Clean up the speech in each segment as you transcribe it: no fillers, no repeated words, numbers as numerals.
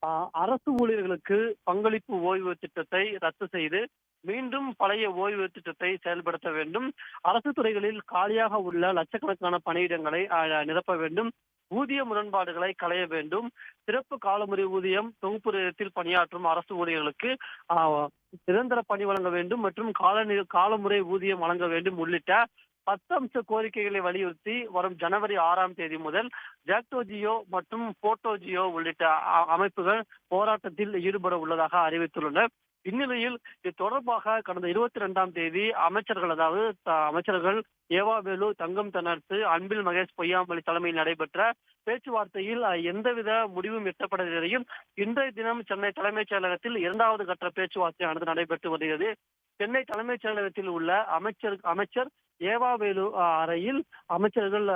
ஆ, அரசு ஊழியர்களுக்கு பங்களிப்பு ஓய்வு திட்டத்தை ரத்து செய்து மீண்டும் பழைய ஓய்வு திட்டத்தை செயல்படுத்த வேண்டும். அரசு துறைகளில் காலியாக உள்ள லட்சக்கணக்கான பணியிடங்களை நிரப்ப வேண்டும். ஊதிய முரண்பாடுகளை களைய வேண்டும். சிறப்பு காலமுறை ஊதியம் தொகுப்பு நிலையத்தில் பணியாற்றும் அரசு ஊழியர்களுக்கு ஆ, நிரந்தர பணி வழங்க வேண்டும் மற்றும் காலமுறை ஊதியம் வழங்க வேண்டும் உள்ளிட்ட 10 அம்ச கோரிக்கைகளை வலியுறுத்தி வரும் ஜனவரி 6ஆம் தேதி முதல் ஜாக்டோ ஜியோ மற்றும் போட்டோ ஜியோ உள்ளிட்ட அமைப்புகள் போராட்டத்தில் ஈடுபட உள்ளதாக அறிவித்துள்ளனர். இந்நிலையில் இது தொடர்பாக கடந்த 22ஆம் தேதி அமைச்சர்கள், அதாவது அமைச்சர்கள் ஏவா வேலு, தங்கம் தென்னரசு, அன்பில் மகேஷ் பொய்யாமொழி தலைமையில் நடைபெற்ற பேச்சுவார்த்தையில் எந்தவித முடிவும் எட்டப்பட நிலையில் இன்றைய தினம் சென்னை தலைமைச் செயலகத்தில் 2வது கட்ட பேச்சுவார்த்தையானது நடைபெற்று வருகிறது. சென்னை தலைமைச் செயலகத்தில் உள்ள அமைச்சர் ஏவா வேலு அறையில் அமைச்சர்கள்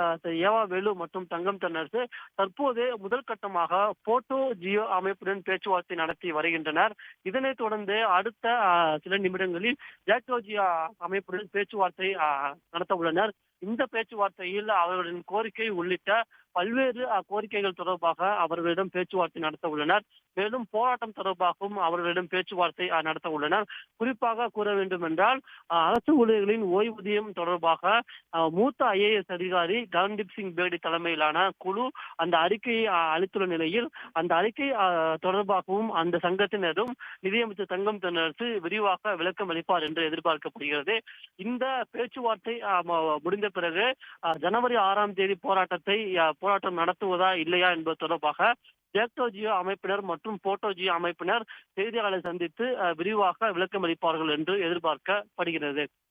ஏவா வேலு மற்றும் தங்கம் தென்னரசு தற்போது முதல் கட்டமாக போட்டோ ஜியோ அமைப்புடன் பேச்சுவார்த்தை நடத்தி வருகின்றனர். இதனைத் தொடர்ந்து அடுத்த சில நிமிடங்களில் ஜாக்டோ ஜியோ அமைப்புடன் பேச்சுவார்த்தை நடத்த உள்ளனர். இந்த பேச்சுவார்த்தையில் அவர்களின் கோரிக்கை உள்ளிட்ட பல்வேறு கோரிக்கைகள் தொடர்பாக அவர்களிடம் பேச்சுவார்த்தை நடத்த உள்ளனர். மேலும் போராட்டம் தொடர்பாகவும் அவர்களிடம் பேச்சுவார்த்தை நடத்த உள்ளனர். குறிப்பாக கூற வேண்டும் என்றால், அரசு ஊழியர்களின் ஓய்வூதியம் தொடர்பாக மூத்த IAS அதிகாரி ககன்தீப் சிங் பேடி தலைமையிலான குழு அந்த அறிக்கையை அளித்துள்ள நிலையில், அந்த அறிக்கை தொடர்பாகவும் அந்த சங்கத்தினரும் நிதியமைச்சர் தங்கம் தென்னரசு விரிவாக விளக்கம் அளிப்பார் என்று எதிர்பார்க்கப்படுகிறது. இந்த பேச்சுவார்த்தை முடிந்த பிறகு ஜனவரி 6ஆம் தேதி போராட்டம் நடத்துவதா இல்லையா என்பது தொடர்பாக ஜாக்டோ ஜியோ அமைப்பினர் மற்றும் போட்டோ ஜியோ அமைப்பினர் செய்தியாளர்களை சந்தித்து விரிவாக விளக்கம் அளிப்பார்கள் என்று எதிர்பார்க்கப்படுகிறது.